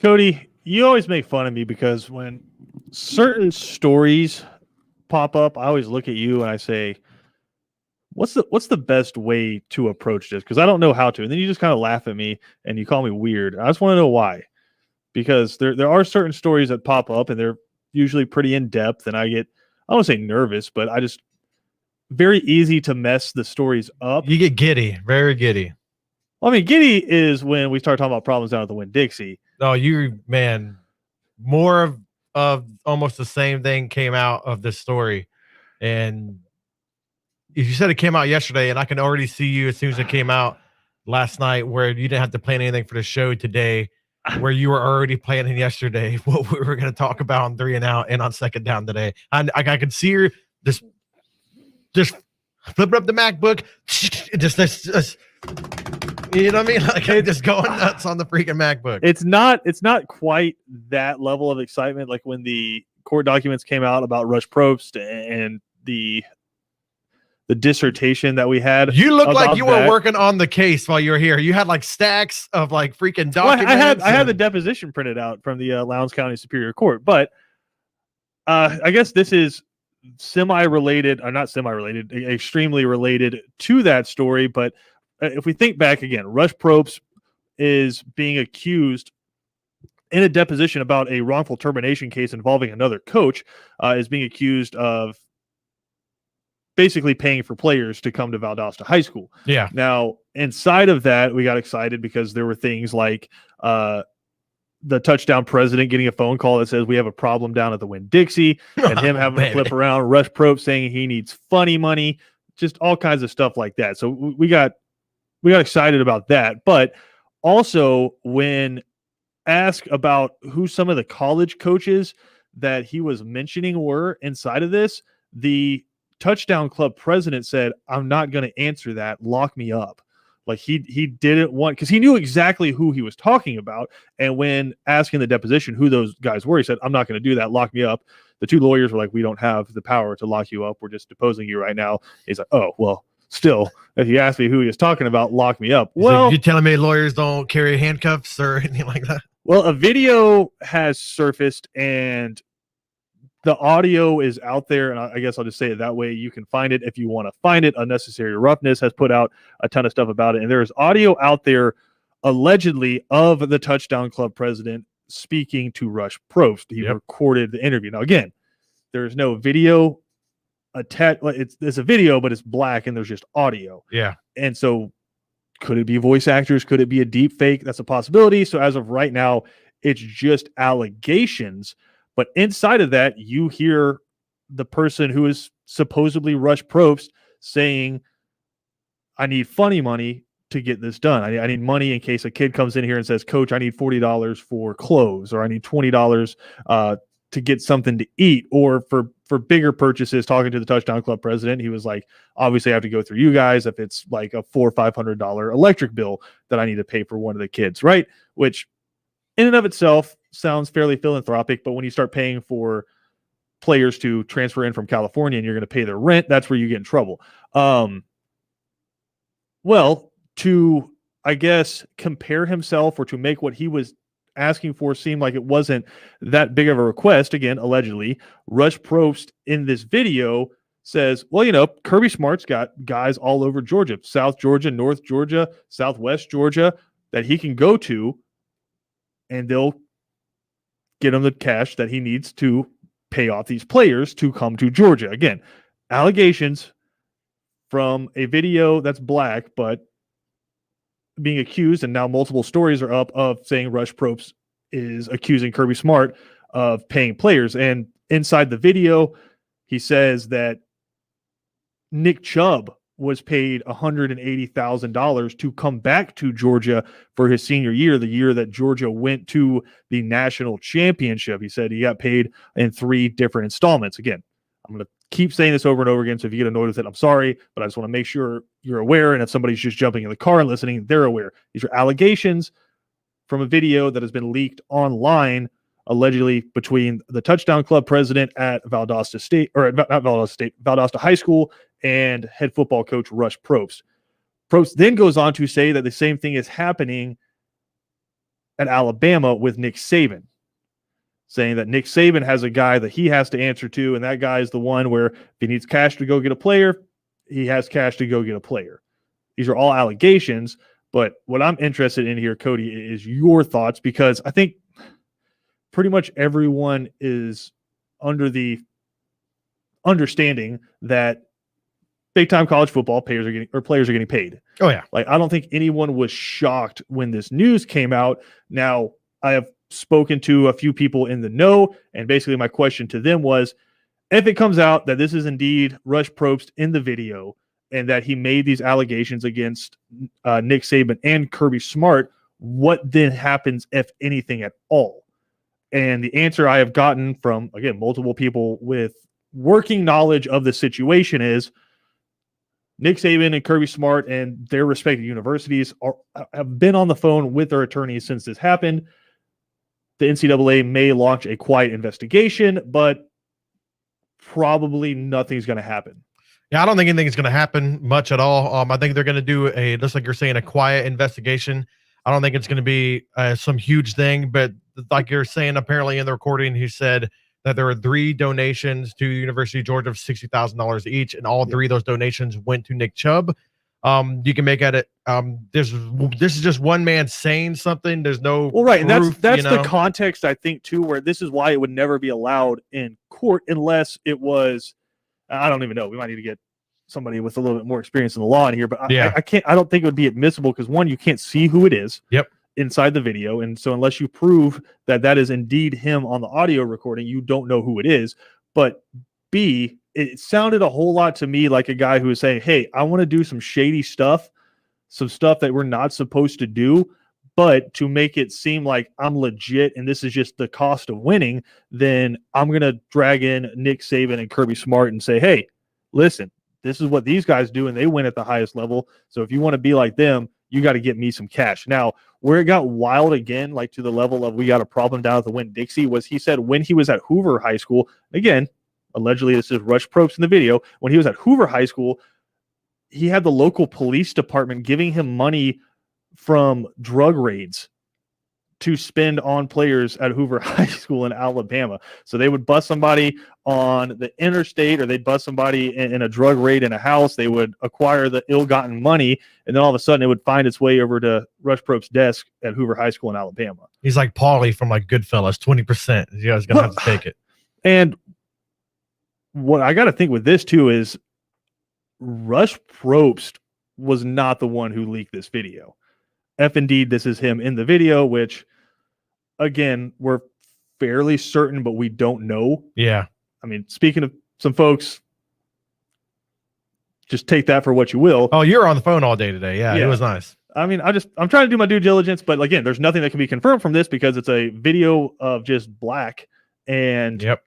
Cody, you always make fun of me because when certain stories pop up, I always look at you and I say, what's the best way to approach this? Because I don't know how to. And then you just kind of laugh at me and you call me weird. I just want to know why. Because there are certain stories that pop up and they're usually pretty in depth, and I don't want to say nervous, but I just very easy to mess the stories up. You get giddy, very giddy. Well, I mean, giddy is when we start talking about problems down at the Winn-Dixie. No, more of almost the same thing came out of this story. And if you said it came out yesterday, and I can already see you as soon as it came out last night, where you didn't have to plan anything for the show today, where you were already planning yesterday what we were going to talk about on 3 and Out and on Second Down today. I could see her just flipping up the MacBook, just you know what I mean? Like just going nuts on the freaking MacBook. It's not quite that level of excitement like when the court documents came out about Rush Probst and the dissertation that we had. You look like you were working on the case while you were here. You had like stacks of like freaking documents. Well, I had the deposition printed out from the Lowndes County Superior Court, but I guess this is semi-related, or not semi-related, extremely related to that story. But if we think back again, Rush Probst is being accused in a deposition about a wrongful termination case involving another coach, is being accused of basically paying for players to come to Valdosta High School. Yeah. Now, inside of that, we got excited because there were things like the touchdown president getting a phone call that says we have a problem down at the Winn-Dixie, and him having to flip around, Rush Probst saying he needs funny money, just all kinds of stuff like that. So we got excited about that. But also when asked about who some of the college coaches that he was mentioning were inside of this, the touchdown club president said, "I'm not going to answer that. Lock me up." Like he didn't want, because he knew exactly who he was talking about. And when asking the deposition who those guys were, he said, "I'm not going to do that. Lock me up." The two lawyers were like, "We don't have the power to lock you up. We're just deposing you right now." He's like, "Oh, well, still, if you ask me who he was talking about, lock me up." Well, you're telling me lawyers don't carry handcuffs or anything like that? Well, a video has surfaced and the audio is out there, and I guess I'll just say it that way. You can find it if you want to find it. Unnecessary Roughness has put out a ton of stuff about it, and there is audio out there allegedly of the touchdown club president speaking to Rush Probst. He recorded the interview. Now, again, there's no video attached. It's a video, but it's black, and there's just audio. Yeah. And so could it be voice actors? Could it be a deep fake? That's a possibility. So as of right now, it's just allegations. But inside of that, you hear the person who is supposedly Rush Probst saying, "I need funny money to get this done. I need money in case a kid comes in here and says, 'Coach, I need $40 for clothes,' or I need $20 to get something to eat," or for bigger purchases." Talking to the touchdown club president, he was like, "Obviously I have to go through you guys if it's like a $400 or $500 electric bill that I need to pay for one of the kids," right? Which in and of itself sounds fairly philanthropic, but when you start paying for players to transfer in from California and you're going to pay their rent, that's where you get in trouble. Well, to, I guess, compare himself or to make what he was asking for seem like it wasn't that big of a request, again, allegedly, Rush Probst in this video says, "Well, Kirby Smart's got guys all over Georgia, South Georgia, North Georgia, Southwest Georgia, that he can go to, and they'll get him the cash that he needs to pay off these players to come to Georgia." Again, allegations from a video that's black, but being accused, and now multiple stories are up of saying Rush Probst is accusing Kirby Smart of paying players. And inside the video, he says that Nick Chubb was paid $180,000 to come back to Georgia for his senior year, the year that Georgia went to the national championship. He said he got paid in 3 different installments. Again, I'm going to keep saying this over and over again, so if you get annoyed with it, I'm sorry, but I just want to make sure you're aware, and if somebody's just jumping in the car and listening, they're aware. These are allegations from a video that has been leaked online, allegedly between the touchdown club president at Valdosta State, or not Valdosta State, Valdosta High School, and head football coach Rush Probst. Probst then goes on to say that the same thing is happening at Alabama with Nick Saban, saying that Nick Saban has a guy that he has to answer to, and that guy is the one where if he needs cash to go get a player, he has cash to go get a player. These are all allegations, but what I'm interested in here, Cody, is your thoughts, because I think pretty much everyone is under the understanding that big-time college football players are getting paid. Oh, yeah. Like, I don't think anyone was shocked when this news came out. Now, I have spoken to a few people in the know, and basically my question to them was, if it comes out that this is indeed Rush Probst in the video and that he made these allegations against Nick Saban and Kirby Smart, what then happens, if anything at all? And the answer I have gotten from, again, multiple people with working knowledge of the situation is Nick Saban and Kirby Smart and their respective universities have been on the phone with their attorneys since this happened. The NCAA may launch a quiet investigation, but probably nothing's going to happen. Yeah, I don't think anything's going to happen much at all. I think they're going to do just like you're saying, a quiet investigation. I don't think it's going to be some huge thing, but like you're saying, apparently in the recording, he said that there were 3 donations to University of Georgia of $60,000 each, and all 3 of those donations went to Nick Chubb. You can make at it. This is just one man saying something. There's no right, proof, and that's the context, I think, too, where this is why it would never be allowed in court unless it was. I don't even know. We might need to get somebody with a little bit more experience in the law in here, but I can't. I don't think it would be admissible because, one, you can't see who it is. Yep. Inside the video, and so unless you prove that that is indeed him on the audio recording, you don't know who it is. But B, it sounded a whole lot to me like a guy who was saying, hey, I want to do some shady stuff, some stuff that we're not supposed to do, but to make it seem like I'm legit and this is just the cost of winning, then I'm going to drag in Nick Saban and Kirby Smart and say, hey, listen, this is what these guys do and they win at the highest level. So if you want to be like them, you got to get me some cash. Now, where it got wild again, like to the level of we got a problem down at the Winn-Dixie, was he said when he was at Hoover High School, again, allegedly this is Rush Probst in the video, when he was at Hoover High School, he had the local police department giving him money from drug raids to spend on players at Hoover High School in Alabama. So they would bust somebody on the interstate, or they'd bust somebody in a drug raid in a house. They would acquire the ill-gotten money, and then all of a sudden it would find its way over to Rush Probst's desk at Hoover High School in Alabama. He's like Paulie from like Goodfellas, 20%. You guys going to have to take it. And what I got to think with this too is Rush Probst was not the one who leaked this video. If indeed this is him in the video, which again, we're fairly certain, but we don't know. Yeah. I mean, speaking of some folks, just take that for what you will. Oh, you're on the phone all day today. Yeah. It was nice. I mean, I'm trying to do my due diligence, but again, there's nothing that can be confirmed from this because it's a video of just black and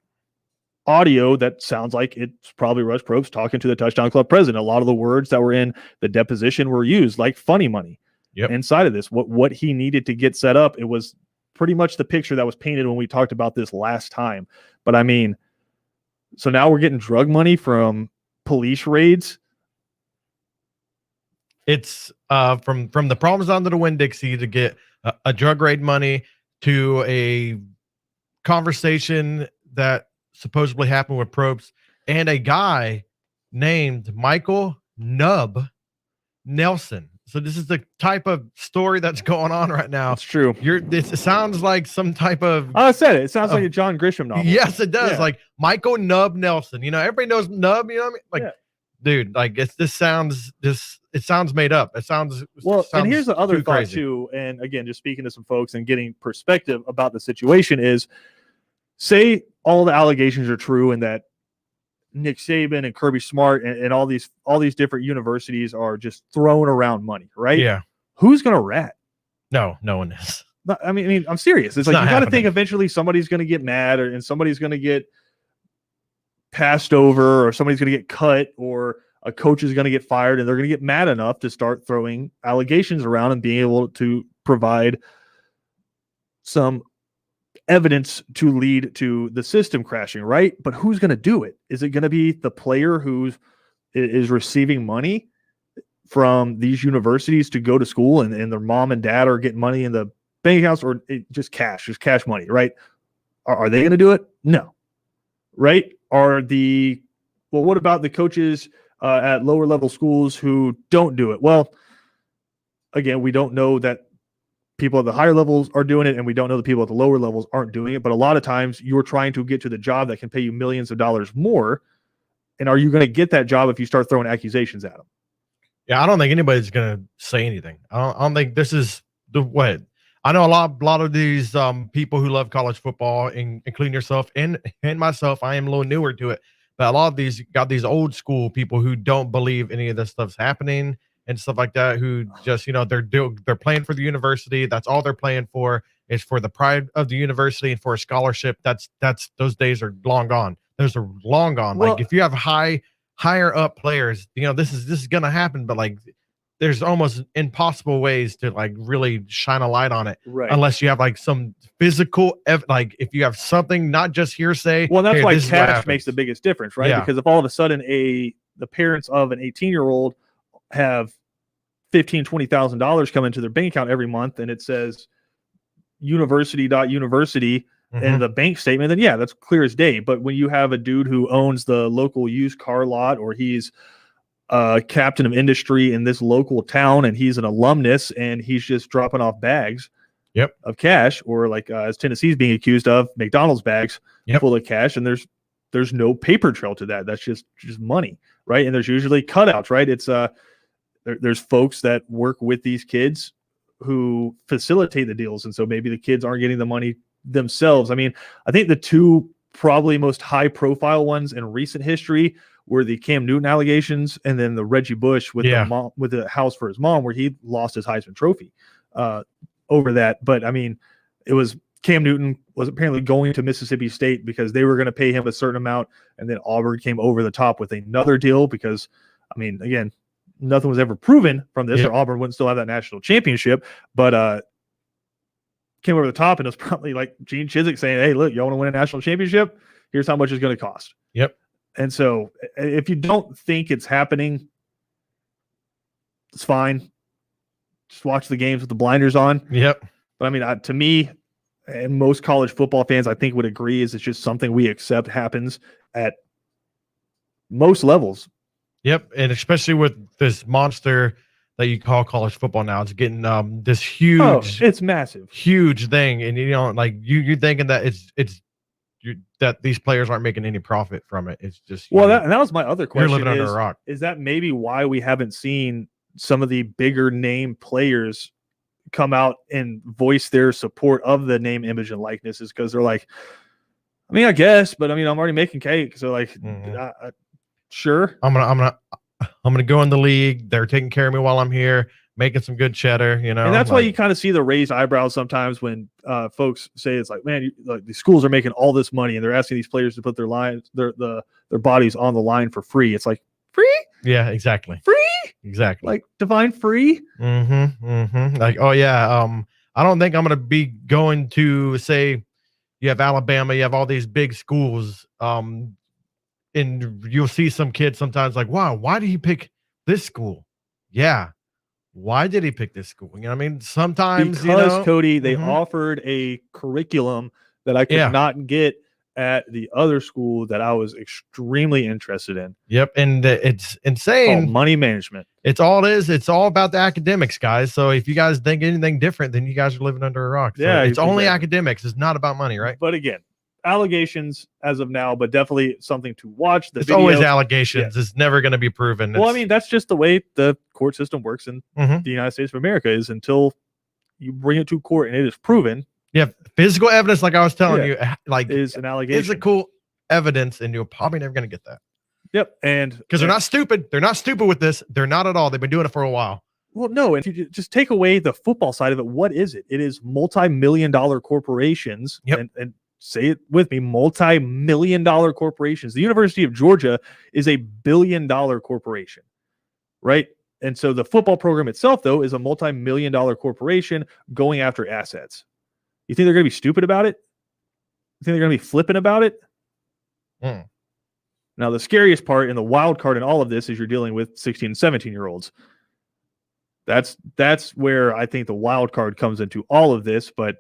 audio that sounds like it's probably Rush Probst talking to the Touchdown Club president. A lot of the words that were in the deposition were used, like funny money. Inside of this, what he needed to get set up, it was pretty much the picture that was painted when we talked about this last time. But I mean, so now we're getting drug money from police raids. It's from the problems down to the Winn-Dixie to get a drug raid money to a conversation that supposedly happened with Probst and a guy named Michael Nub Nelson. So this is the type of story that's going on right now. It's true. It sounds like some type of. I said it. It sounds like a John Grisham novel. Yes, it does. Yeah. Like Michael Nub Nelson. You know, everybody knows Nub. You know what I mean? Like, dude, like it sounds made up. It sounds well. Sounds and here's the other thought crazy. Too. And again, just speaking to some folks and getting perspective about the situation is, say all the allegations are true and that Nick Saban and Kirby Smart and all these different universities are just throwing around money, right? Yeah. Who's going to rat? No one is. I mean, I'm serious. It's like you got to think eventually somebody's going to get mad and somebody's going to get passed over or somebody's going to get cut or a coach is going to get fired and they're going to get mad enough to start throwing allegations around and being able to provide some evidence to lead to the system crashing, right? But who's going to do it? Is it going to be the player who is receiving money from these universities to go to school and their mom and dad are getting money in the bank accounts or just cash money, right? Are they going to do it? No. Right? What about the coaches at lower level schools who don't do it? Well, again, we don't know that people at the higher levels are doing it, and we don't know the people at the lower levels aren't doing it. But a lot of times you're trying to get to the job that can pay you millions of dollars more. And are you going to get that job if you start throwing accusations at them? Yeah, I don't think anybody's going to say anything. I don't think this is the way. I know a lot of these people who love college football, including yourself and myself. I am a little newer to it, but a lot of these got these old school people who don't believe any of this stuff's happening and stuff like that. Who just they're playing for the university. That's all they're playing for is for the pride of the university and for a scholarship. That's those days are long gone. Those are long gone. Well, like if you have higher up players, this is gonna happen, but like there's almost impossible ways to like really shine a light on it, right? Unless you have like some physical, like if you have something, not just hearsay. Well, that's why cash makes the biggest difference, right? Yeah. Because if all of a sudden the parents of an 18-year-old have $15,000-$20,000 come into their bank account every month, and it says university.university in the bank statement, then yeah, that's clear as day. But when you have a dude who owns the local used car lot, or he's captain of industry in this local town, and he's an alumnus, and he's just dropping off bags of cash, or like as Tennessee's being accused of, McDonald's bags full of cash, and there's no paper trail to that. That's just money, right? And there's usually cutouts, right? It's there's folks that work with these kids who facilitate the deals, and so maybe the kids aren't getting the money themselves. I mean, I think the two probably most high profile ones in recent history were the Cam Newton allegations, and then the Reggie Bush with the mom, with the house for his mom, where he lost his Heisman Trophy over that. But I mean, it was Cam Newton was apparently going to Mississippi State because they were going to pay him a certain amount, and then Auburn came over the top with another deal because, I mean, again, nothing was ever proven from this, or Auburn wouldn't still have that national championship. But came over the top, and it was probably like Gene Chizik saying, "Hey, look, y'all want to win a national championship? Here's how much it's going to cost." And so if you don't think it's happening, it's fine. Just watch the games with the blinders on. But I mean, to me, and most college football fans, I think would agree, is it's just something we accept happens at most levels. And especially with this monster that you call college football now, it's getting this huge, it's massive, huge thing. And like you're thinking that that these players aren't making any profit from it. It's just that was my other question. You're living under a rock. Is that maybe why we haven't seen some of the bigger name players come out and voice their support of the name, image, and likeness? Is because they're like, I mean, I guess, but I mean, I'm already making cake, so like, sure, I'm gonna go in the league. They're taking care of me while I'm here, making some good cheddar, And that's why you kind of see the raised eyebrows sometimes when folks say it's like, man, like the schools are making all this money and they're asking these players to put their bodies on the line for free. It's like, free? Yeah, exactly. Free? Exactly. Like define free? Like, oh yeah, I don't think I'm gonna be going to, say, you have Alabama, you have all these big schools, and you'll see some kids sometimes like, wow, why did he pick this school? Yeah. Why did he pick this school? You know what I mean? Sometimes, because Cody, they offered a curriculum that I could not get at the other school that I was extremely interested in. And it's insane. Money management. It's all it is. It's all about the academics, guys. So if you guys think anything different, then you guys are living under a rock. So it's only academics. It's not about money, right? But again, allegations as of now, but definitely something to watch. It's always allegations. It's never going to be proven. Well, I mean, that's just the way the court system works in the United States of America, is until you bring it to court and it is proven. Physical evidence, like I was telling you, like is an allegation. Physical evidence, and you're probably never going to get that. And because they're not stupid. They're not stupid with this. They're not at all. They've been doing it for a while. Well, no, and if you just take away the football side of it, what is it? It is multi-million-dollar corporations, and say it with me, multi-million-dollar corporations. The University of Georgia is a billion-dollar corporation, right? And so the football program itself, though, is a multi-million-dollar corporation going after assets. You think they're going to be stupid about it? You think they're going to be flippant about it? Now, the scariest part and the wild card in all of this is you're dealing with 16 and 17-year-olds. That's where I think the wild card comes into all of this. But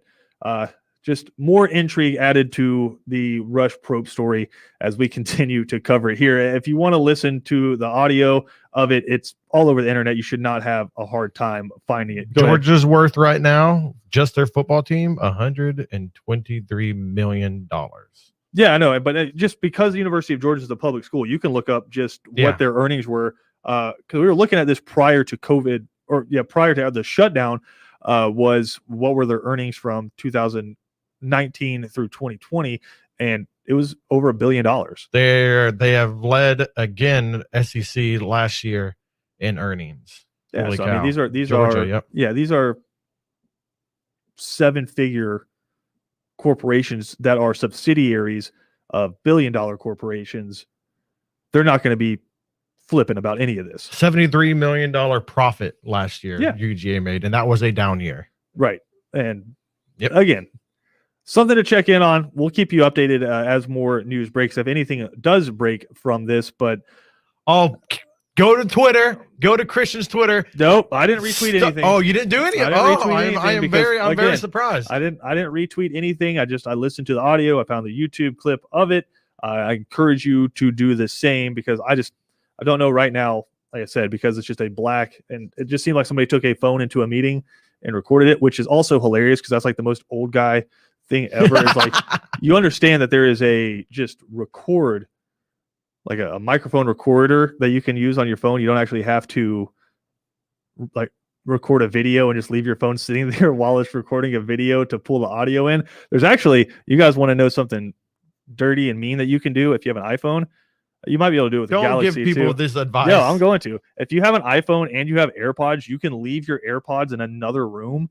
just more intrigue added to the Rush Probe story as we continue to cover it here. If you want to listen to the audio of it, it's all over the internet. You should not have a hard time finding it. Georgia's worth right now, just their football team, $123 million. Yeah, I know, but just because the University of Georgia is a public school, you can look up just what their earnings were. Because we were looking at this prior to COVID, or prior to the shutdown, was what were their earnings from 2019 through 2020, and it was over $1 billion. They have led again SEC last year in earnings. Yeah, Holy so cow. I mean these Georgia, are these are 7-figure corporations that are subsidiaries of $1 billion corporations. They're not going to be flipping about any of this. $73 million profit last year UGA made, and that was a down year. Right. And again, something to check in on. We'll keep you updated as more news breaks, if anything does break from this. But go to Twitter. Go to Christian's Twitter. Nope, I didn't retweet anything. Oh, you didn't do any? I'm very surprised. I didn't retweet anything. I listened to the audio. I found the YouTube clip of it. I encourage you to do the same, because I don't know right now, like I said, because it's just a black, and it just seemed like somebody took a phone into a meeting and recorded it, which is also hilarious because that's like the most old guy thing ever. It's like, you understand that there is a just record, like a microphone recorder that you can use on your phone. You don't actually have to like record a video and just leave your phone sitting there while it's recording a video to pull the audio in. There's actually, you guys want to know something dirty and mean that you can do if you have an iPhone? You might be able to do it with the Galaxy. Don't give people this advice. No, I'm going to. If you have an iPhone and you have AirPods, you can leave your AirPods in another room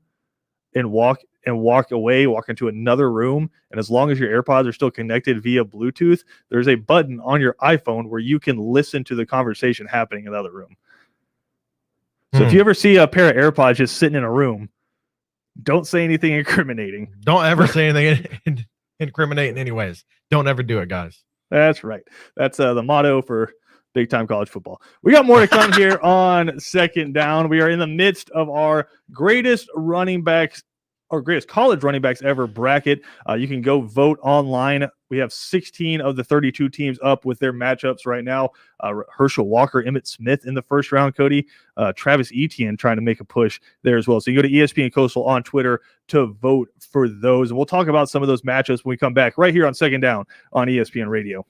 and walk into another room. And as long as your AirPods are still connected via Bluetooth, there's a button on your iPhone where you can listen to the conversation happening in the other room. So if you ever see a pair of AirPods just sitting in a room, don't say anything incriminating. Don't ever say anything incriminating anyways. Don't ever do it, guys. That's right. That's the motto for big time college football. We got more to come here on Second Down. We are in the midst of our greatest running backs, or greatest college running backs ever bracket. You can go vote online. We have 16 of the 32 teams up with their matchups right now. Herschel Walker, Emmitt Smith in the first round, Cody. Travis Etienne trying to make a push there as well. So you go to ESPN Coastal on Twitter to vote for those. And we'll talk about some of those matchups when we come back right here on Second Down on ESPN Radio.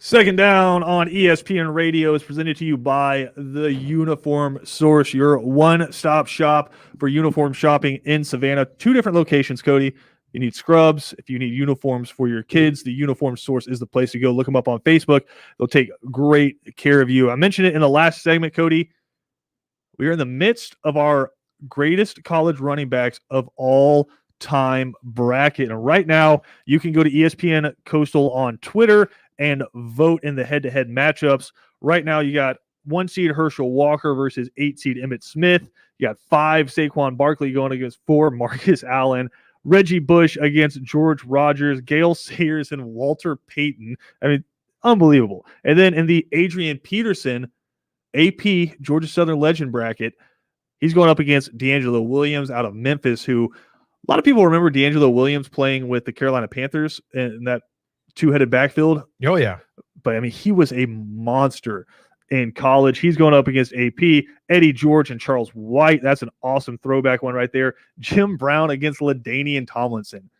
Second Down on ESPN Radio is presented to you by the Uniform Source, your one-stop shop for uniform shopping in Savannah. 2 different locations, Cody. You need scrubs. If you need uniforms for your kids, the Uniform Source is the place to go. Look them up on Facebook. They'll take great care of you. I mentioned it in the last segment, Cody. We are in the midst of our greatest college running backs of all time bracket. And right now, you can go to ESPN Coastal on Twitter and vote in the head-to-head matchups. Right now, you got 1 seed Herschel Walker versus 8 seed Emmitt Smith. You got 5 Saquon Barkley going against 4 Marcus Allen. Reggie Bush against George Rogers, Gale Sayers, and Walter Payton. I mean, unbelievable. And then in the Adrian Peterson AP Georgia Southern Legend bracket, he's going up against D'Angelo Williams out of Memphis, who a lot of people remember D'Angelo Williams playing with the Carolina Panthers in that 2-headed backfield. Oh, yeah. But, I mean, he was a monster in college. He's going up against AP, Eddie George, and Charles White. That's an awesome throwback one right there. Jim Brown against LaDainian Tomlinson.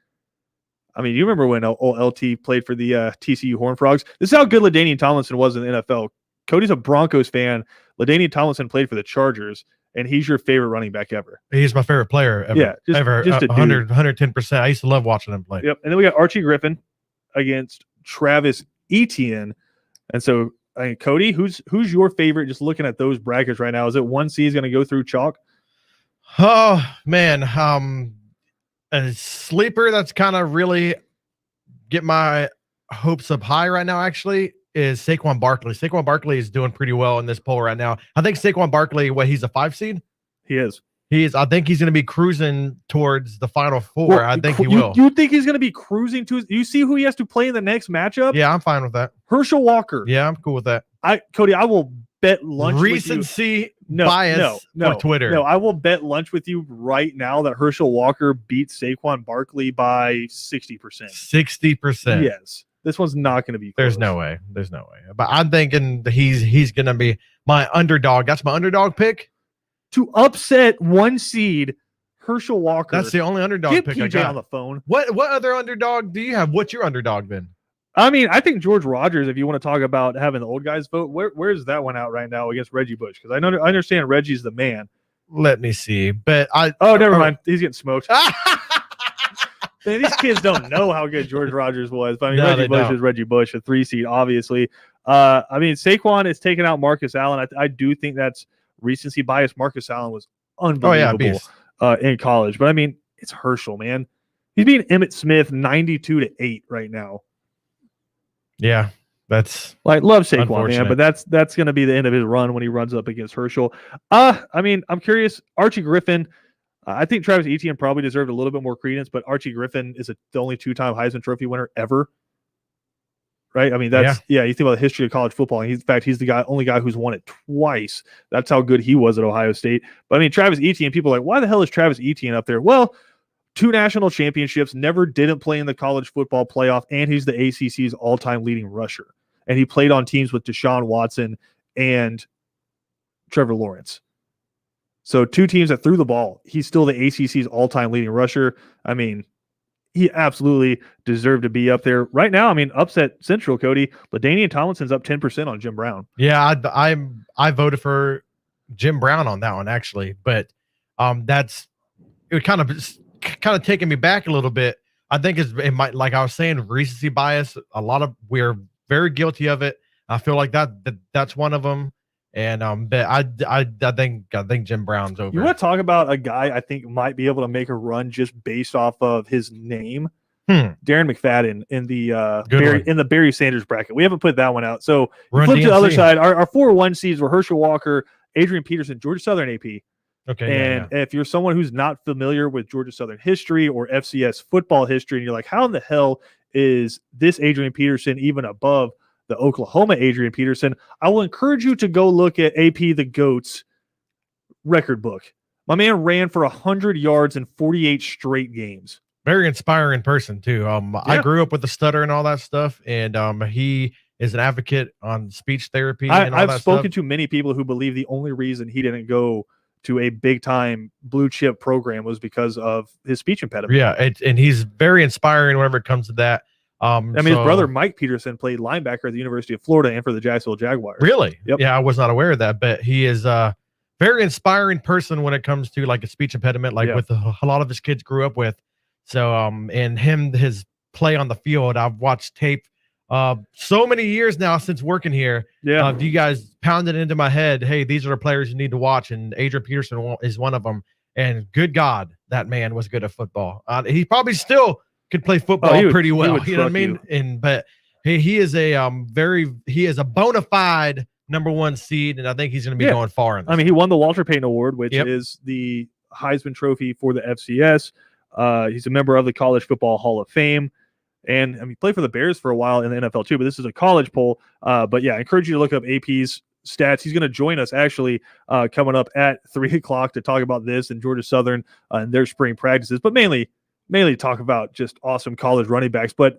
I mean, you remember when old LT played for the TCU Horned Frogs? This is how good LaDainian Tomlinson was in the NFL. Cody's a Broncos fan. LaDainian Tomlinson played for the Chargers, and he's your favorite running back ever. He's my favorite player ever. Yeah, just a 110%. I used to love watching him play. Yep. And then we got Archie Griffin against Travis Etienne. And so, I mean, Cody, who's your favorite? Just looking at those brackets right now, is it 1 C is going to go through chalk? Oh man, a sleeper that's kind of really get my hopes up high right now. Actually, is Saquon Barkley. Saquon Barkley is doing pretty well in this poll right now. I think Saquon Barkley, he's a 5 seed. He is. I think he's going to be cruising towards the Final 4. Well, I think he will. You think he's going to be cruising to? You see who he has to play in the next matchup? Yeah, I'm fine with that. Herschel Walker. Yeah, I'm cool with that. Cody, I will bet lunch recency bias on Twitter. No, I will bet lunch with you right now that Herschel Walker beats Saquon Barkley by 60%. 60%. Yes. This one's not going to be close. There's no way. But I'm thinking he's going to be my underdog. That's my underdog pick. To upset 1 seed Herschel Walker. That's the only underdog Get pick PJ I got on the phone. What other underdog do you have? What's your underdog then? I mean, I think George Rogers, if you want to talk about having the old guys vote, where's that one out right now against Reggie Bush? Because I understand Reggie's the man. Let me see. But never mind. He's getting smoked. Man, these kids don't know how good George Rogers was. But I mean, No, Reggie Bush is Reggie Bush, a 3 seed, obviously. I mean, Saquon is taking out Marcus Allen. I do think that's recency bias. Marcus Allen was unbelievable in college. But I mean, it's Herschel, man. He's beating Emmitt Smith 92-8 right now. Yeah, that's love Saquon, man, but that's going to be the end of his run when he runs up against Herschel. I mean, I'm curious. Archie Griffin. I think Travis Etienne probably deserved a little bit more credence, but Archie Griffin is the only 2-time Heisman Trophy winner ever. Right? I mean, you think about the history of college football, and he's the only guy who's won it twice. That's how good he was at Ohio State. But I mean, Travis Etienne, people are like, why the hell is Travis Etienne up there? Well, 2 national championships, never didn't play in the college football playoff, and he's the ACC's all-time leading rusher. And he played on teams with Deshaun Watson and Trevor Lawrence. So 2 teams that threw the ball. He's still the ACC's all-time leading rusher. I mean, he absolutely deserved to be up there. Right now, I mean, upset Central, Cody. LaDainian Tomlinson's up 10% on Jim Brown. Yeah, I voted for Jim Brown on that one, actually. But it kind of taking me back a little bit. I think it might, like I was saying, recency bias. We're very guilty of it. I feel like that's one of them. And but I think Jim Brown's over. You want to talk about a guy I think might be able to make a run just based off of his name? Darren McFadden in the Barry Sanders bracket. We haven't put that one out. So flip to the other side. Our 4-1 seeds were Herschel Walker, Adrian Peterson, Georgia Southern AP. Okay. And if you're someone who's not familiar with Georgia Southern history or FCS football history, and you're like, how in the hell is this Adrian Peterson even above the Oklahoma Adrian Peterson? I will encourage you to go look at AP the GOAT's record book. My man ran for 100 yards in 48 straight games. Very inspiring person too. I grew up with the stutter and all that stuff, and he is an advocate on speech therapy. I've spoken to many people who believe the only reason he didn't go to a big time blue chip program was because of his speech impediment. Yeah, and he's very inspiring whenever it comes to that. I mean, his brother Mike Peterson played linebacker at the University of Florida and for the Jacksonville Jaguars. Really? Yep. Yeah, I was not aware of that, but he is a very inspiring person when it comes to like a speech impediment, like with a lot of his kids grew up with. So, and his play on the field, I've watched tape so many years now since working here. Yeah. You guys pounded into my head, hey, these are the players you need to watch, and Adrian Peterson is one of them. And good God, that man was good at football. He probably still could play football pretty well. You know what I mean? But he is a bona fide number one seed, and I think he's going to be going far in this. I mean, he won the Walter Payton Award, which is the Heisman Trophy for the FCS. He's a member of the College Football Hall of Fame. And I mean, he played for the Bears for a while in the NFL too, but this is a college poll. But yeah, I encourage you to look up AP's stats. He's going to join us actually coming up at 3:00 to talk about this and Georgia Southern and their spring practices, but mainly talk about just awesome college running backs. But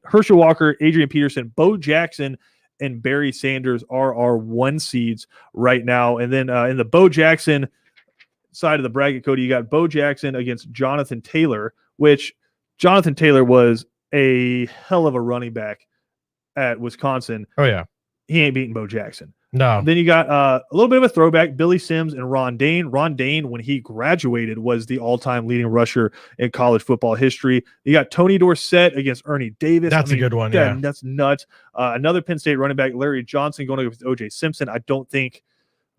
Herschel Walker, Adrian Peterson, Bo Jackson, and Barry Sanders are our 1 seeds right now. And then in the Bo Jackson side of the bracket, Cody, you got Bo Jackson against Jonathan Taylor, which Jonathan Taylor was a hell of a running back at Wisconsin. Oh, yeah. He ain't beating Bo Jackson. No. Then you got a little bit of a throwback, Billy Sims and Ron Dane. Ron Dane, when he graduated, was the all-time leading rusher in college football history. You got Tony Dorsett against Ernie Davis. That's a good one, yeah. That's nuts. Another Penn State running back, Larry Johnson, going against O.J. Simpson. I don't think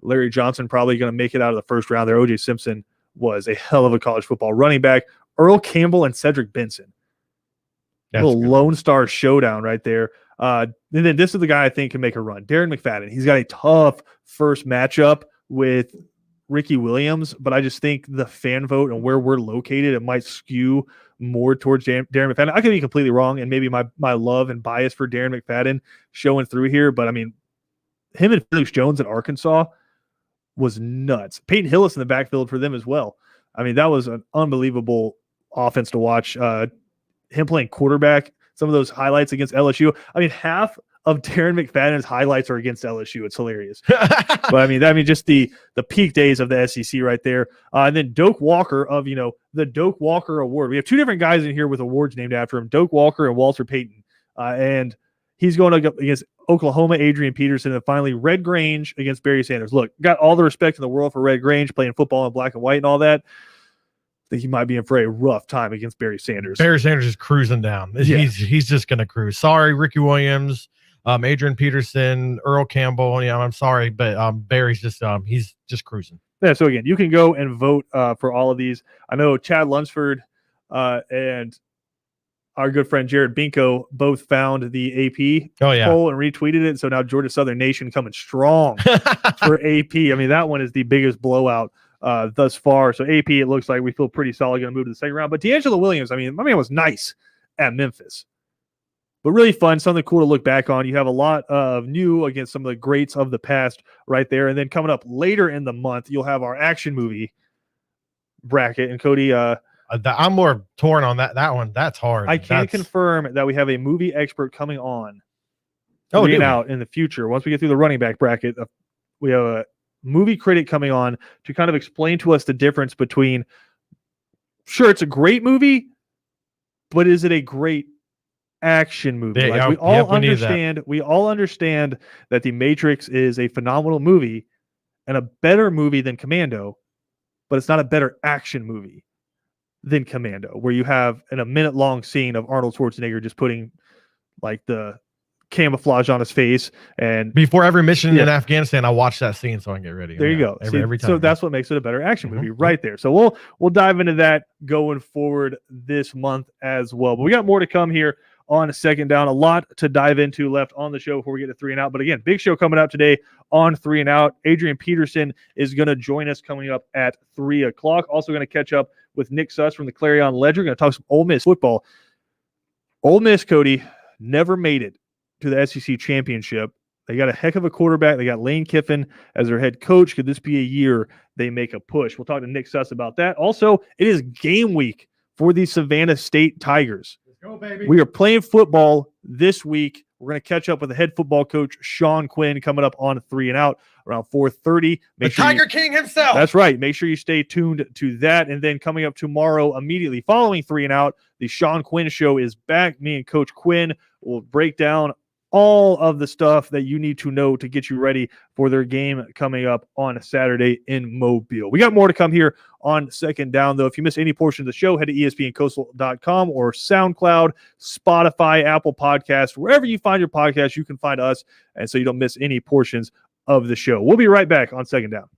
Larry Johnson probably going to make it out of the first round there. O.J. Simpson was a hell of a college football running back. Earl Campbell and Cedric Benson. Little Lone Star showdown right there. And then this is the guy I think can make a run. Darren McFadden. He's got a tough first matchup with Ricky Williams, but I just think the fan vote and where we're located, it might skew more towards Darren McFadden. I could be completely wrong, and maybe my love and bias for Darren McFadden showing through here, but I mean, him and Ernest Jones at Arkansas was nuts. Peyton Hillis in the backfield for them as well. I mean, that was an unbelievable offense to watch. Him playing quarterback, some of those highlights against LSU. I mean, half of Darren McFadden's highlights are against LSU. It's hilarious. But I mean, just the peak days of the SEC right there. And then Doak Walker of, the Doak Walker Award. We have 2 different guys in here with awards named after him, Doak Walker and Walter Payton. And he's going against Oklahoma, Adrian Peterson, and finally Red Grange against Barry Sanders. Look, got all the respect in the world for Red Grange, playing football in black and white and all that. I think he might be in for a rough time against Barry Sanders. Barry Sanders is cruising down. Yeah. He's just going to cruise. Sorry, Ricky Williams, Adrian Peterson, Earl Campbell. I'm sorry, but Barry's just he's just cruising. Yeah. So again, you can go and vote for all of these. I know Chad Lunsford and our good friend Jared Binko both found the AP poll and retweeted it. So now Georgia Southern Nation coming strong for AP. I mean, that one is the biggest blowout thus far. So AP, it looks like we feel pretty solid going to move to the second round. But D'Angelo Williams, I mean, my man was nice at Memphis, but really fun, something cool to look back on. You have a lot of new against some of the greats of the past right there. And then coming up later in the month, you'll have our action movie bracket. And Cody, I'm more torn on that one. That's hard. I can confirm that we have a movie expert coming on. Out in the future. Once we get through the running back bracket, we have a movie critic coming on to kind of explain to us the difference between, sure, it's a great movie, but is it a great action movie? We all understand that The Matrix is a phenomenal movie and a better movie than Commando, but it's not a better action movie than Commando, where you have a minute-long scene of Arnold Schwarzenegger just putting like the camouflage on his face, and before every mission in Afghanistan, I watch that scene so I can get ready. There you go. Every time. So that's what makes it a better action movie right there. So we'll dive into that going forward this month as well. But we got more to come here on Second Down. A lot to dive into left on the show before we get to 3 and Out. But again, big show coming out today on 3 and Out. Adrian Peterson is going to join us coming up at 3:00. Also going to catch up with Nick Suss from the Clarion Ledger. Going to talk some Ole Miss football. Ole Miss, Cody, never made it to the SEC championship. They got a heck of a quarterback. They got Lane Kiffin as their head coach. Could this be a year they make a push? We'll talk to Nick Suss about that. Also, it is game week for the Savannah State Tigers. Let's go, baby. We are playing football this week We're going to catch up with the head football coach, Sean Quinn, coming up on 3 and Out around 4:30. The Tiger King himself. That's right. Make sure you stay tuned to that. And then coming up tomorrow, immediately following 3 and Out, the Sean Quinn Show is back. Me and Coach Quinn will break down all of the stuff that you need to know to get you ready for their game coming up on Saturday in Mobile. We got more to come here on Second Down, though. If you miss any portion of the show, head to espncoastal.com or SoundCloud, Spotify, Apple Podcasts, wherever you find your podcast, you can find us, and so you don't miss any portions of the show. We'll be right back on Second Down.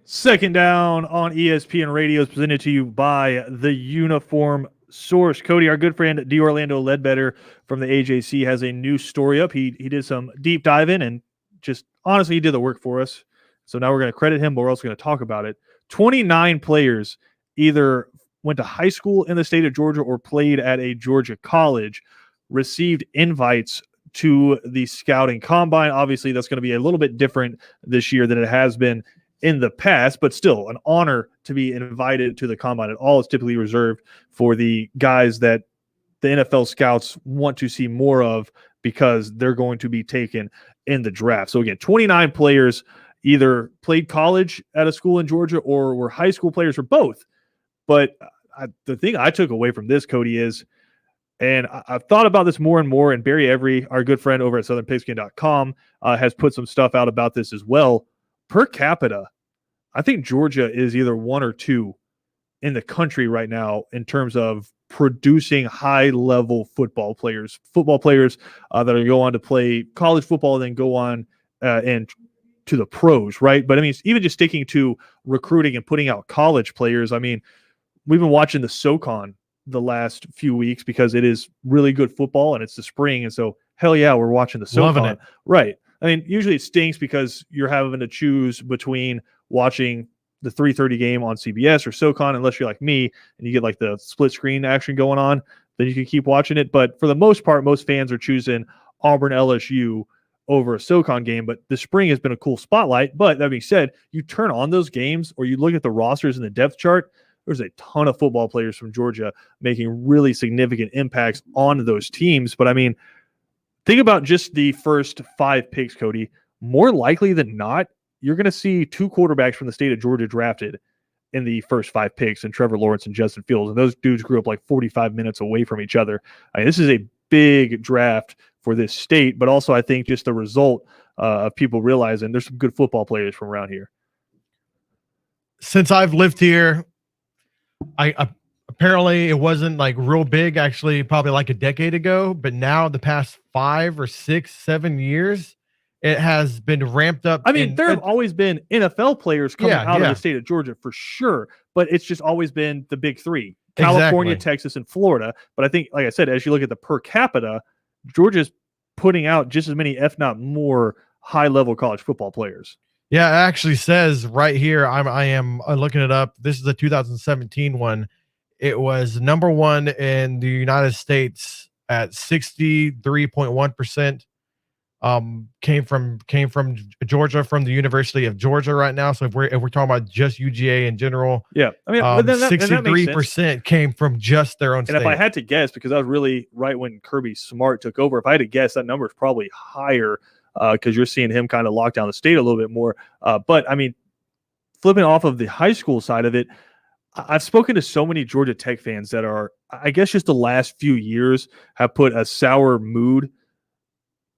Second down on ESPN Radio is presented to you by the Uniform Source. Cody, our good friend D. Orlando Ledbetter from the AJC, has a new story up. He did some deep dive in and just honestly, he did the work for us. So now we're going to credit him, but we're also going to talk about it. 29 players either went to high school in the state of Georgia or played at a Georgia college, received invites to the scouting combine. Obviously, that's going to be a little bit different this year than it has been in the past, but still an honor to be invited to the combine at all. It's typically reserved for the guys that the NFL scouts want to see more of because they're going to be taken in the draft. So again, 29 players either played college at a school in Georgia or were high school players or both. But the thing I took away from this, Cody, is, and I've thought about this more and more, and Barry Every, our good friend over at southernpigskin.com, has put some stuff out about this as well. Per capita, I think Georgia is either one or two in the country right now in terms of producing high-level football players that are go on to play college football and then go on and to the pros, right? But I mean, even just sticking to recruiting and putting out college players, I mean, we've been watching the SoCon the last few weeks because it is really good football and it's the spring. And so, hell yeah, we're watching the SoCon. Loving it. Right. I mean, usually it stinks because you're having to choose between watching the 3:30 game on CBS or SoCon, unless you're like me and you get like the split screen action going on, then you can keep watching it. But for the most part, most fans are choosing Auburn LSU over a SoCon game. But the spring has been a cool spotlight. But that being said, you turn on those games or you look at the rosters and the depth chart, there's a ton of football players from Georgia making really significant impacts on those teams. But I mean, think about just the first 5 picks, Cody. More likely than not, you're going to see 2 quarterbacks from the state of Georgia drafted in the first 5 picks, and Trevor Lawrence and Justin Fields. And those dudes grew up like 45 minutes away from each other. I mean, this is a big draft for this state, but also I think just the result of people realizing there's some good football players from around here. Since I've lived here, I apparently it wasn't like real big, actually, probably like a decade ago, but now the past 5 or 6, 7 years, it has been ramped up. I mean, there have always been NFL players coming out of the state of Georgia for sure, but it's just always been the big 3, California, Texas, and Florida. But I think, like I said, as you look at the per capita, Georgia's putting out just as many, if not more, high-level college football players. Yeah, it actually says right here, I am looking it up. This is the 2017 one. It was number 1 in the United States at 63.1%. Came from Georgia, from the University of Georgia right now. So if we're talking about just UGA in general, yeah, I mean, 63% came from just their own state. And if I had to guess, because I was really right when Kirby Smart took over, if I had to guess, that number is probably higher because you're seeing him kind of lock down the state a little bit more. But I mean, flipping off of the high school side of it, I've spoken to so many Georgia Tech fans that are, I guess, just the last few years have put a sour mood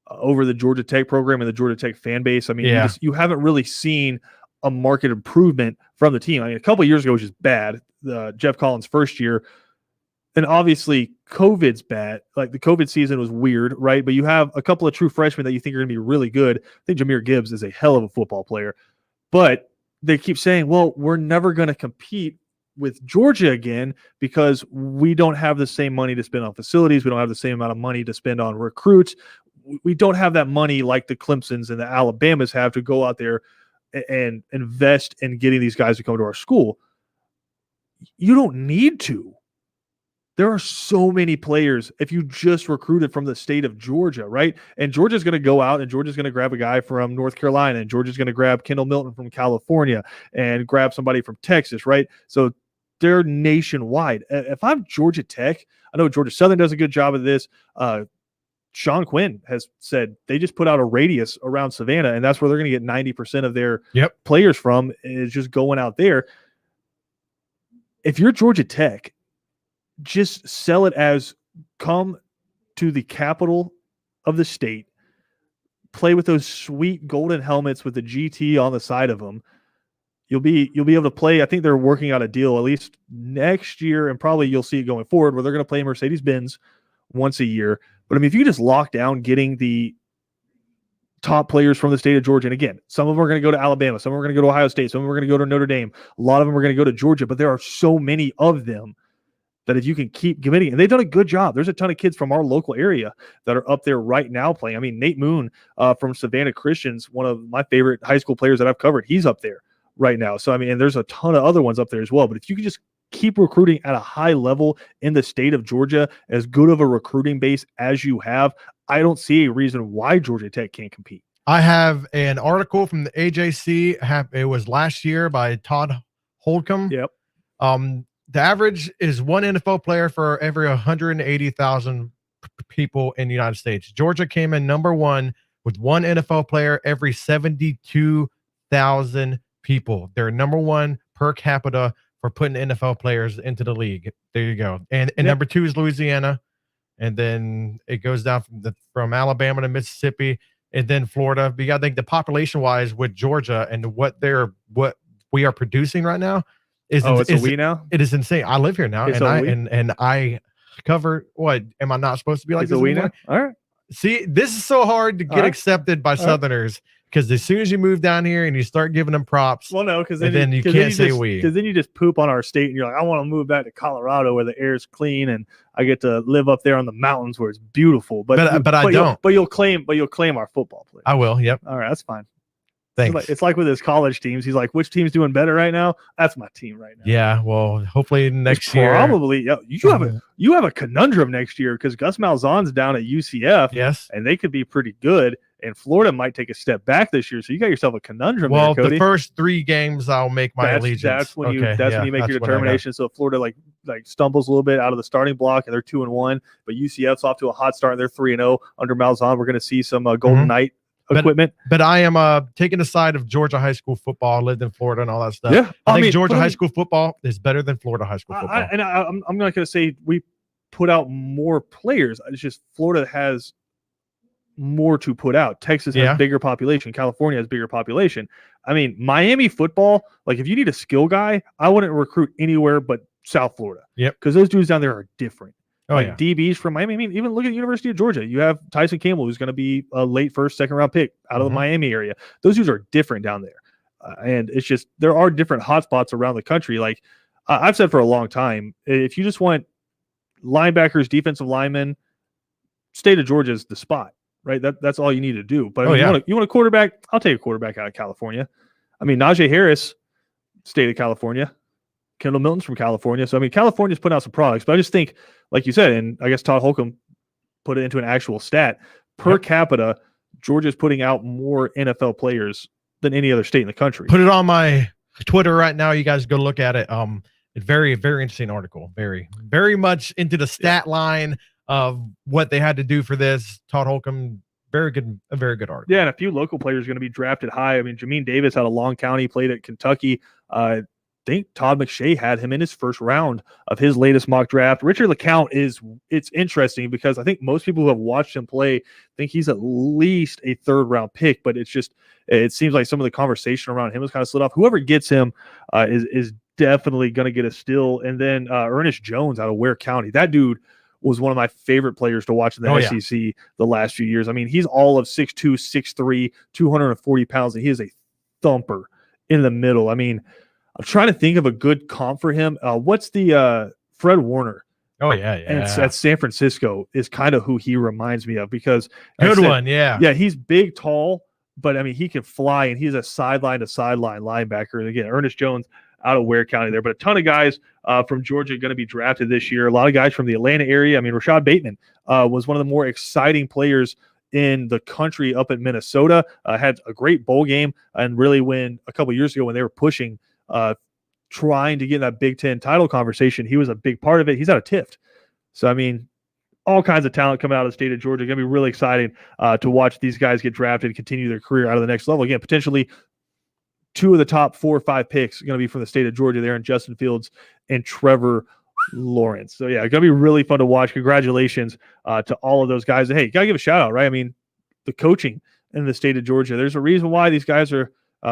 over the Georgia Tech program and the Georgia Tech fan base. I mean, you haven't really seen a market improvement from the team. I mean, a couple of years ago was just bad. Jeff Collins' first year, and obviously COVID's bad. Like the COVID season was weird, right? But you have a couple of true freshmen that you think are going to be really good. I think Jahmyr Gibbs is a hell of a football player, but they keep saying, well, we're never going to compete with Georgia again because we don't have the same money to spend on facilities. We don't have the same amount of money to spend on recruits. We don't have that money like the Clemsons and the Alabamas have to go out there and invest in getting these guys to come to our school. You don't need to. There are so many players if you just recruited from the state of Georgia, right? And Georgia's going to go out and Georgia's going to grab a guy from North Carolina, and Georgia's going to grab Kendall Milton from California and grab somebody from Texas, right? So they're nationwide. If I'm Georgia Tech, I know Georgia Southern does a good job of this. Sean Quinn has said they just put out a radius around Savannah, and that's where they're going to get 90% of their players from, is just going out there. If you're Georgia Tech, just sell it as come to the capital of the state, play with those sweet golden helmets with the GT on the side of them. You'll be able to play. I think they're working out a deal at least next year, and probably you'll see it going forward, where they're going to play Mercedes-Benz once a year. But I mean, if you just lock down getting the top players from the state of Georgia. And again, some of them are going to go to Alabama. Some of them are going to go to Ohio State. Some of them are going to go to Notre Dame. A lot of them are going to go to Georgia. But there are so many of them that if you can keep committing, and they've done a good job. There's a ton of kids from our local area that are up there right now playing. I mean, Nate Moon from Savannah Christians, one of my favorite high school players that I've covered, he's up there right now. So, I mean, and there's a ton of other ones up there as well. But if you can just keep recruiting at a high level in the state of Georgia, as good of a recruiting base as you have, I don't see a reason why Georgia Tech can't compete. I have an article from the AJC. It was last year by Todd Holcomb. Yep. The average is one NFL player for every 180,000 people in the United States. Georgia came in number one with one NFL player every 72,000 people. They're number one per capita for putting NFL players into the league. There you go. And number two is Louisiana. And then it goes down from Alabama to Mississippi and then Florida. But you got to think the population wise with Georgia and what we are producing right now. Now? It is insane. I live here now, and I cover what? Am I not supposed to be like this anymore? All right. See, this is so hard to get accepted by Southerners because as soon as you move down here and you start giving them props, well, no, because then you can't say we. Because then you just poop on our state, and you're like, I want to move back to Colorado where the air is clean and I get to live up there on the mountains where it's beautiful. But I don't. But you'll claim our football players. I will. Yep. All right, that's fine. Thanks. It's like with his college teams. He's like, which team's doing better right now? That's my team right now. Yeah. Well, hopefully next year. Probably. Yeah. You have a conundrum next year because Gus Malzahn's down at UCF. Yes. And they could be pretty good. And Florida might take a step back this year. So you got yourself a conundrum. Well, there, Cody. The first 3 games, I'll make my allegiance. That's when you make your determination. So if Florida like stumbles a little bit out of the starting block and they're 2-1, but UCF's off to a hot start and they're 3-0 under Malzahn, we're going to see some Golden Knight equipment. But I am taking the side of Georgia high school football. I lived in Florida and all that stuff. Yeah, I think Georgia high school football is better than Florida high school football. I'm not going to say we put out more players. It's just Florida has more to put out. Texas has bigger population. California has bigger population. I mean, Miami football, like if you need a skill guy, I wouldn't recruit anywhere but South Florida. Yep. Because those dudes down there are different. Oh, DBs from Miami. I mean, even look at the University of Georgia. You have Tyson Campbell, who's going to be a late first, second round pick out of the Miami area. Those dudes are different down there. And it's just, there are different hotspots around the country. Like I've said for a long time, if you just want linebackers, defensive linemen, state of Georgia is the spot, right? That's all you need to do. But you want a quarterback? I'll take a quarterback out of California. I mean, Najee Harris, state of California. Kendall Milton's from California. So, I mean, California's putting out some products, but I just think, like you said, and I guess Todd Holcomb put it into an actual stat, per capita, Georgia's putting out more NFL players than any other state in the country. Put it on my Twitter right now. You guys go look at it. It's very, very interesting article. Very, very much into the stat line of what they had to do for this. Todd Holcomb, a very good article. Yeah, and a few local players are going to be drafted high. I mean, Jamin Davis out of Long County, played at Kentucky. I think Todd McShay had him in his first round of his latest mock draft. Richard LeCount it's interesting because I think most people who have watched him play think he's at least a third round pick, but it seems like some of the conversation around him has kind of slid off. Whoever gets him is definitely going to get a steal. And then Ernest Jones out of Ware County. That dude was one of my favorite players to watch in the SEC the last few years. I mean, he's all of 6'2", 6'3", 240 pounds, and he is a thumper in the middle. I mean, I'm trying to think of a good comp for him. What's the Fred Warner? Oh, yeah. And at San Francisco is kind of who he reminds me of because Yeah, he's big, tall, but I mean, he can fly and he's a sideline to sideline linebacker. And again, Ernest Jones out of Ware County there, but a ton of guys from Georgia going to be drafted this year. A lot of guys from the Atlanta area. I mean, Rashad Bateman was one of the more exciting players in the country up in Minnesota. Had a great bowl game and really a couple years ago when they were pushing trying to get in that Big Ten title conversation, he was a big part of it. He's out of Tift. So, I mean, all kinds of talent coming out of the state of Georgia. Going to be really exciting to watch these guys get drafted and continue their career out of the next level. Again, potentially 2 of the top 4 or 5 picks are going to be from the state of Georgia there in Justin Fields and Trevor Lawrence. So, yeah, it's going to be really fun to watch. Congratulations to all of those guys. Hey, you got to give a shout out, right? I mean, the coaching in the state of Georgia, there's a reason why these guys are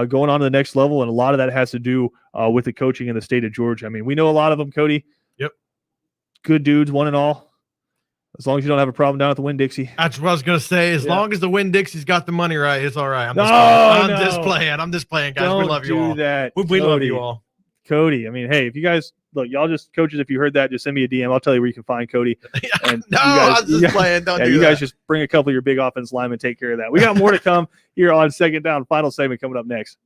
going on to the next level, and a lot of that has to do with the coaching in the state of Georgia. I mean, we know a lot of them, Cody. Yep. Good dudes, one and all. As long as you don't have a problem down at the Winn-Dixie. That's what I was gonna say. As long as the Winn-Dixie's got the money right, it's all right. I'm just playing. I'm just playing, guys. Don't we love you all. That. We love you all. Cody, I mean, hey, if you guys look, y'all just coaches, if you heard that, just send me a DM. I'll tell you where you can find Cody. And I'm just playing. Don't do you that. guys just bring a couple of your big offense linemen, take care of that. We got more to come here on Second Down. Final segment coming up next.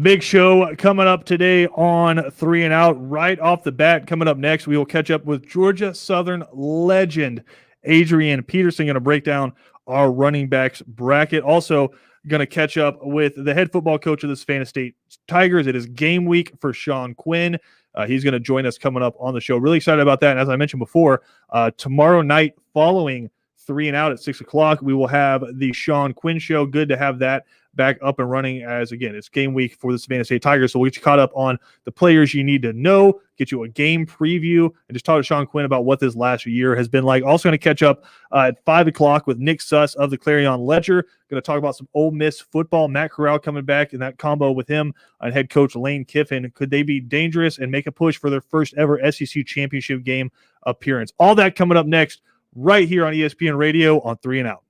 Big show coming up today on 3 and Out. Right off the bat, coming up next, we will catch up with Georgia Southern legend Adrian Peterson, going to break down our running backs bracket. Also, going to catch up with the head football coach of the Savannah State Tigers. It is game week for Sean Quinn. He's going to join us coming up on the show. Really excited about that. And as I mentioned before, tomorrow night following 3 and Out at 6 o'clock, we will have the Sean Quinn show. Good to have that back up and running, as again, it's game week for the Savannah State Tigers. So we'll get you caught up on the players you need to know, get you a game preview, and just talk to Sean Quinn about what this last year has been like. Also going to catch up at 5 o'clock with Nick Suss of the Clarion Ledger. Going to talk about some Ole Miss football. Matt Corral coming back in that combo with him and head coach Lane Kiffin. Could they be dangerous and make a push for their first ever SEC championship game appearance? All that coming up next right here on ESPN Radio on 3 and Out.